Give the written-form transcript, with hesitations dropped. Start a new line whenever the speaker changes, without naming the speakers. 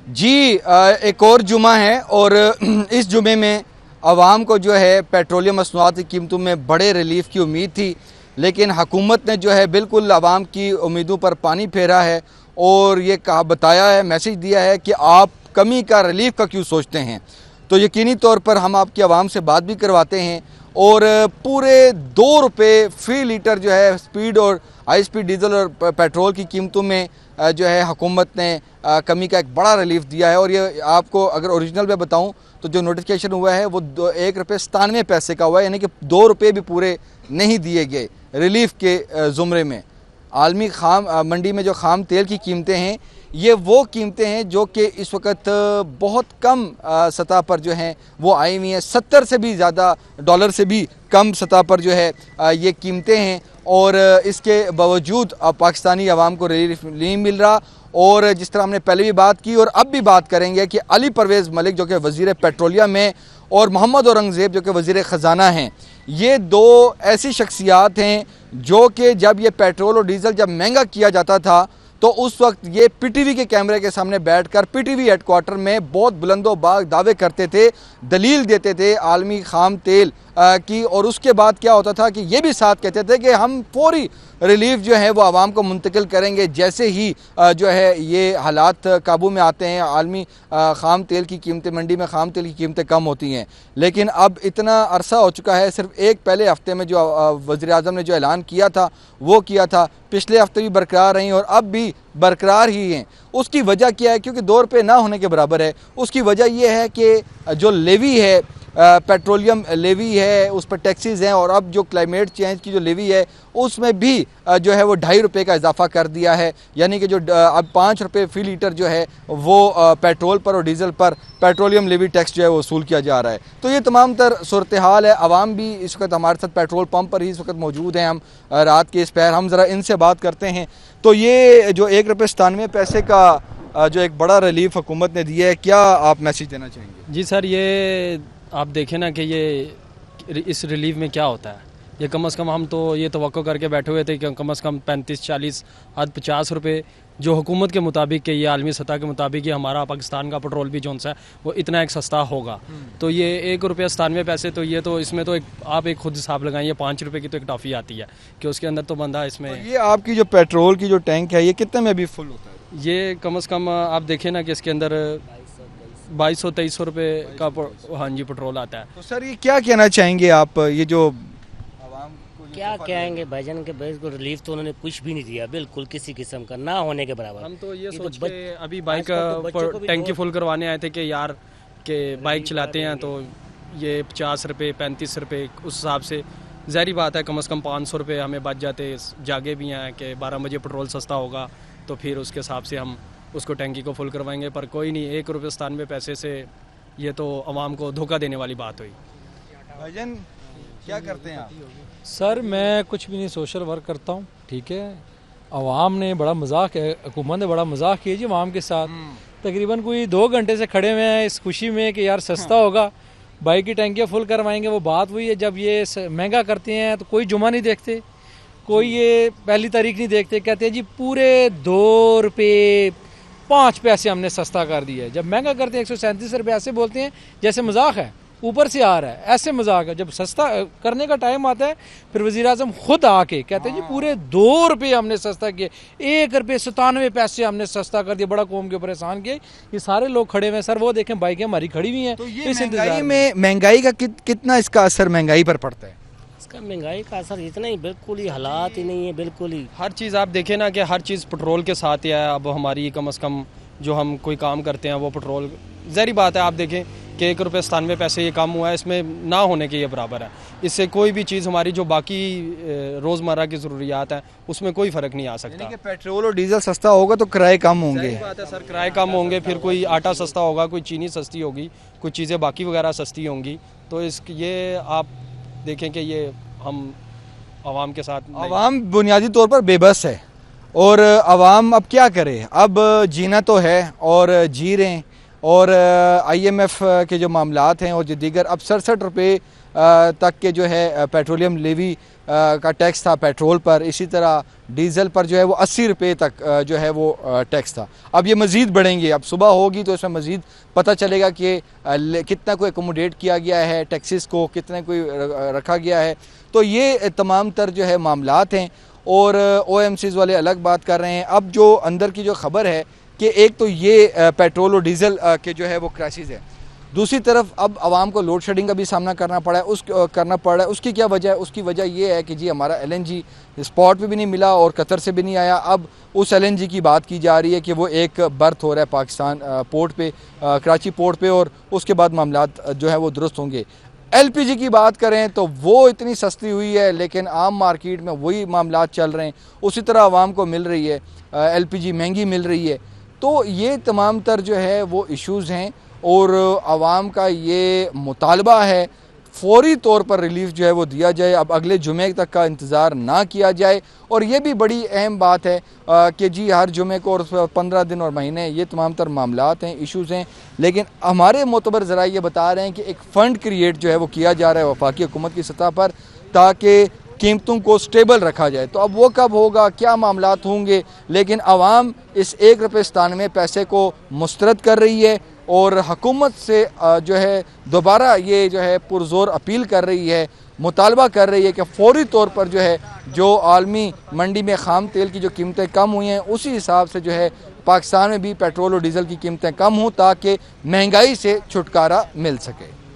जी एक और जुमा है और इस जुमे में आवाम को जो है पेट्रोलियम मसनूआत की कीमतों में बड़े रिलीफ की उम्मीद थी, लेकिन हुकूमत ने जो है बिल्कुल आवाम की उम्मीदों पर पानी फेरा है और ये कहा बताया है, मैसेज दिया है कि आप कमी का रिलीफ का क्यों सोचते हैं। तो यकीनी तौर पर हम आपकी आवाम से बात भी करवाते हैं और पूरे 2 रुपये फ़ी लीटर जो है स्पीड और हाई स्पीड डीजल और पेट्रोल की कीमतों में जो है हुकूमत ने कमी का एक बड़ा रिलीफ दिया है। और ये आपको अगर ओरिजिनल में बताऊं तो जो नोटिफिकेशन हुआ है वो 1 रुपये 97 पैसे का हुआ है, यानी कि 2 रुपये भी पूरे नहीं दिए गए रिलीफ के ज़ुमरे में। आलमी खाम मंडी में जो खाम तेल की कीमतें हैं ये वो कीमतें हैं जो कि इस वक्त बहुत कम सतह पर जो हैं वो आई हुई हैं। 70 से भी ज़्यादा डॉलर से भी कम सतह पर जो है ये कीमतें हैं और इसके बावजूद पाकिस्तानी आवाम को रिलीफ नहीं मिल रहा। और जिस तरह हमने पहले भी बात की और अब भी बात करेंगे कि अली परवेज़ मलिक जो कि वज़ीर पेट्रोलियम है और मोहम्मद औरंगज़ेब जो कि वज़ीर ख़जाना हैं, ये दो ऐसी शख्सियात हैं जो कि जब ये पेट्रोल और डीज़ल जब महंगा किया जाता था तो उस वक्त ये पीटीवी के कैमरे के सामने बैठकर पीटीवी हेडक्वार्टर में बहुत बुलंदोबाग दावे करते थे, दलील देते थे आलमी खाम तेल की। और उसके बाद क्या होता था कि ये भी साथ कहते थे कि हम फौरी रिलीफ जो है वो आवाम को मुंतकिल करेंगे जैसे ही जो है ये हालात काबू में आते हैं, आलमी खाम तेल की कीमतें, मंडी में खाम तेल की कीमतें कम होती हैं। लेकिन अब इतना अरसा हो चुका है, सिर्फ एक पहले हफ्ते में जो वज़ीर आज़म ने जो ऐलान किया था वो किया था, पिछले हफ्ते भी बरकरार रहीं और अब भी बरकरार ही हैं। उसकी वजह क्या है? क्योंकि 2 रुपये ना होने के बराबर है। उसकी वजह यह है कि जो लेवी है, पेट्रोलियम लेवी है, उस पर टैक्सेस हैं और अब जो क्लाइमेट चेंज की जो लेवी है उसमें भी जो है वो 2.5 रुपये का इजाफा कर दिया है, यानी कि जो अब 5 रुपये फ़ी लीटर जो है वो पेट्रोल पर और डीज़ल पर पेट्रोलियम लेवी टैक्स जो है वो वसूल किया जा रहा है। तो ये तमाम तर सूरत हाल है। आवाम भी इस वक्त हमारे साथ पेट्रोल पंप पर ही इस वक्त मौजूद हैं, हम रात के इस पहर हम ज़रा इनसे बात करते हैं। तो ये जो 1 रुपये 97 पैसे का जो एक बड़ा रिलीफ हुकूमत ने दिया है, क्या आप मैसेज देना चाहेंगे?
जी सर, ये आप देखें ना कि ये इस रिलीफ में क्या होता है। ये कम से कम हम तो ये तवक्को करके बैठे हुए थे कि कम से कम 35-40 आज 50 रुपये जो हुकूमत के मुताबिक के ये आलमी सतह के मुताबिक ये हमारा पाकिस्तान का पेट्रोल भी जो है वो इतना एक सस्ता होगा। तो ये 1 रुपये 97 पैसे, तो ये तो इसमें तो आप एक खुद हिसाब लगाइए, 5 रुपये की तो एक टॉफ़ी आती है कि उसके अंदर तो बंदा इसमें।
तो ये आपकी जो पेट्रोल की जो टैंक है ये कितने में अभी फुल होता है?
ये कम से कम आप देखें ना कि इसके अंदर 2200-2300 रुपये का हाँ जी पेट्रोल आता है।
तो सर ये क्या कहना चाहेंगे आप, ये जो आवाम को
क्या कहेंगे भाईजान के बेस को रिलीफ तो उन्होंने कुछ भी नहीं दिया, बिल्कुल किसी किस्म का ना होने के बराबर।
हम तो ये
तो
सोच के अभी बाइक टैंकी फुल करवाने आए थे कि यार के बाइक चलाते हैं तो ये 50 रुपये 35 रुपये उस हिसाब से ज़ाहिर बात है कम से कम 500 रुपये हमें बच जाते। जागे भी हैं कि 12 बजे पेट्रोल सस्ता होगा तो फिर उसके हिसाब से हम उसको टैंकी को फुल करवाएंगे। पर कोई नहीं, 1 रुपये 97 पैसे से ये तो आवाम को धोखा देने वाली बात हुई।
भाईजान क्या करते हैं आप?
सर मैं कुछ भी नहीं, सोशल वर्क करता हूँ, ठीक है। आवाम ने बड़ा मजाक है, हुकूमत ने बड़ा मजाक किया जी आवाम के साथ। तकरीबन कोई 2 घंटे से खड़े हुए हैं इस खुशी में कि यार सस्ता होगा, बाइक की टैंकियाँ फुल करवाएंगे। वो बात हुई है जब ये महंगा करते हैं तो कोई जुमा नहीं देखते, कोई ये पहली तारीख नहीं देखते, कहते हैं जी पूरे 2 रुपये 5 पैसे हमने सस्ता कर दिया है। जब महंगा करते हैं 137 रुपये, ऐसे बोलते हैं जैसे मजाक है, ऊपर से आ रहा है, ऐसे मजाक है। जब सस्ता करने का टाइम आता है फिर वज़ीर आज़म खुद आके कहते हैं जी पूरे 2 रुपये हमने सस्ता किए, 1 रुपये 97 पैसे हमने सस्ता कर दिया, बड़ा कौम के ऊपर एहसान किए। ये सारे लोग खड़े हुए हैं सर, वो देखें बाइकें हमारी खड़ी हुई हैं।
तो ये महंगाई का कितना इसका असर महंगाई पर पड़ता है?
इसका महंगाई का असर इतना ही, बिल्कुल ही हालात ही नहीं है, बिल्कुल ही
हर चीज़ आप देखें ना कि हर चीज़ पेट्रोल के साथ ही है। अब हमारी कम से कम जो हम कोई काम करते हैं वो पेट्रोल, ज़ाहिर बात है आप देखें कि 1 रुपये 97 पैसे ये कम हुआ है, इसमें ना होने के ये बराबर है। इससे कोई भी चीज़ हमारी जो बाकी रोज़मर्रा की ज़रूरियात हैं उसमें कोई फ़र्क नहीं आ सकता।
कि पेट्रोल और डीजल सस्ता होगा तो किराए कम होंगे।
सही बात है सर, किराए कम होंगे, फिर कोई आटा सस्ता होगा, कोई चीनी सस्ती होगी, कुछ चीज़ें बाकी वगैरह सस्ती होंगी। तो ये आप देखें कि ये हम आवाम के साथ,
आवाम बुनियादी तौर पर बेबस है और आवाम अब क्या करे, अब जीना तो है और जी रहे हैं। और IMF के जो मामलात हैं और जो दीगर, अब 67 रुपये तक के जो है पेट्रोलियम लेवी का टैक्स था पेट्रोल पर, इसी तरह डीज़ल पर जो है वो 80 रुपये तक जो है वो टैक्स था। अब ये मज़ीद बढ़ेंगे, अब सुबह होगी तो इसमें मज़ीद पता चलेगा कि कितना को एकोमोडेट किया गया है, टैक्सेस को कितने कोई रखा गया है। तो ये तमाम तर जो है मामलात हैं और OMCs वाले अलग बात कर रहे हैं। अब जो अंदर की जो ख़बर है कि एक तो ये पेट्रोल और डीज़ल के जो है वो क्राइसिस है, दूसरी तरफ अब आवाम को लोड शेडिंग का भी सामना करना पड़ा है। उसकी क्या वजह है? उसकी वजह ये है कि जी हमारा LNG स्पॉट पे भी नहीं मिला और कतर से भी नहीं आया। अब उस LNG की बात की जा रही है कि वो एक बर्थ हो रहा है पाकिस्तान पोर्ट पे, कराची पोर्ट पे, और उसके बाद मामलात जो है वो दुरुस्त होंगे। LPG की बात करें तो वो इतनी सस्ती हुई है लेकिन आम मार्केट में वही मामलात चल रहे हैं, उसी तरह आवाम को मिल रही है, LPG महंगी मिल रही है। तो ये तमाम तर जो है वो इश्यूज़ हैं और आवाम का ये मुतालबा है फौरी तौर पर रिलीफ जो है वो दिया जाए, अब अगले जुमे तक का इंतज़ार ना किया जाए। और ये भी बड़ी अहम बात है कि जी हर जुमे को और 15 दिन और महीने ये तमाम तर मामलात हैं, इश्यूज़ हैं, लेकिन हमारे मोतबर ज़रा ये बता रहे हैं कि एक फ़ंड क्रिएट जो है वो किया जा रहा है वफाकी हुकूमत की सतह पर ताकि कीमतों को स्टेबल रखा जाए। तो अब वो कब होगा, क्या मामलात होंगे, लेकिन आवाम इस 1 रुपये 97 पैसे को मुस्तरद कर रही है और हुकूमत से जो है दोबारा ये जो है पुरजोर अपील कर रही है, मुतालबा कर रही है कि फौरी तौर पर जो है जो आलमी मंडी में ख़ाम तेल की जो कीमतें कम हुई हैं उसी हिसाब से जो है पाकिस्तान में भी पेट्रोल और डीज़ल की कीमतें कम हों ताकि महंगाई से छुटकारा मिल सके।